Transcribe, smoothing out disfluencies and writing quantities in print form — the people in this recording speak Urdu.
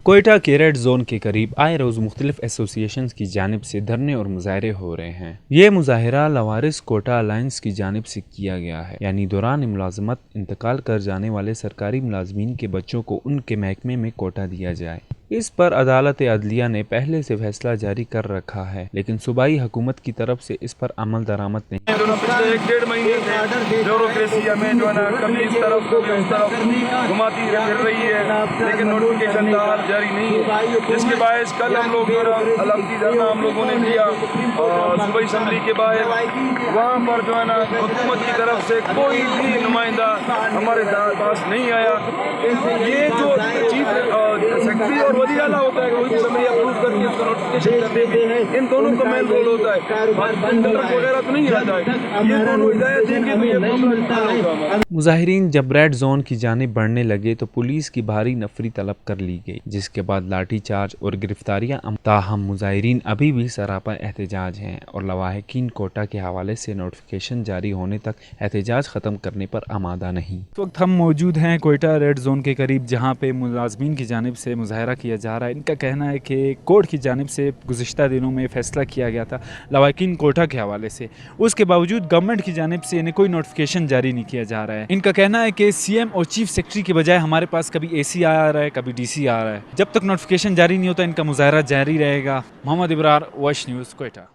کوئٹہ کے ریڈ زون کے قریب آئے روز مختلف ایسوسی ایشنز کی جانب سے دھرنے اور مظاہرے ہو رہے ہیں۔ یہ مظاہرہ لوارث کوٹا الائنس کی جانب سے کیا گیا ہے، یعنی دوران ملازمت انتقال کر جانے والے سرکاری ملازمین کے بچوں کو ان کے محکمے میں کوٹا دیا جائے۔ اس پر عدالت عدلیہ نے پہلے سے فیصلہ جاری کر رکھا ہے، لیکن صوبائی حکومت کی طرف سے اس پر عمل درآمد نہیں۔ پچھلے 1.5 مہینے سے بیوروکریسی ہمیں جو ہے نا کبھی اس طرف کبھی اس طرف گھماتی پھر رہی ہے، لیکن نوٹیفکیشن کا حال جاری نہیں ہے، جس کے باعث کل ہم لوگ جو ہے علامتی دھرنا ہم لوگوں نے دیا صوبائی اسمبلی کے باہر۔ وہاں پر جو ہے نا حکومت کی طرف سے کوئی بھی نمائندہ ہمارے پاس نہیں آیا۔ یہ جو چیف سیکرٹری اور وزیر اعلیٰ ہوتا ہے، کوئی بھی اسمبلی اپروو کرتی ہے اس کو نوٹیفکیشن کرنے میں، ان دونوں کا مین رول ہوتا ہے، وغیرہ تو نہیں آتا ہے، یہ دونوں ہدایت دیں گے تو یہ معاملہ ہوگا۔ مظاہرین جب ریڈ زون کی جانب بڑھنے لگے تو پولیس کی بھاری نفری طلب کر لی گئی، جس کے بعد لاٹھی چارج اور گرفتاریاں۔ تاہم مظاہرین ابھی بھی سراپا احتجاج ہیں اور لواحقین کوٹا کے حوالے سے نوٹیفکیشن جاری ہونے تک احتجاج ختم کرنے پر آمادہ نہیں۔ اس وقت ہم موجود ہیں کوئٹہ ریڈ زون کے قریب، جہاں پہ ملازمین کی جانب سے مظاہرہ کیا جا رہا ہے۔ ان کا کہنا ہے کہ کورٹ کی جانب سے گزشتہ دنوں میں فیصلہ کیا گیا تھا لواحقین کوٹا کے حوالے سے، اس کے باوجود گورنمنٹ کی جانب سے انہیں کوئی نوٹیفکیشن جاری نہیں کیا جا رہا ہے۔ ان کا کہنا ہے کہ سی ایم اور چیف سیکرٹری کے بجائے ہمارے پاس کبھی اے سی آ رہا ہے، کبھی ڈی سی آ رہا ہے۔ جب تک نوٹیفکیشن جاری نہیں ہوتا ان کا مظاہرہ جاری رہے گا۔ محمد ابرار، واش نیوز، کوئٹہ۔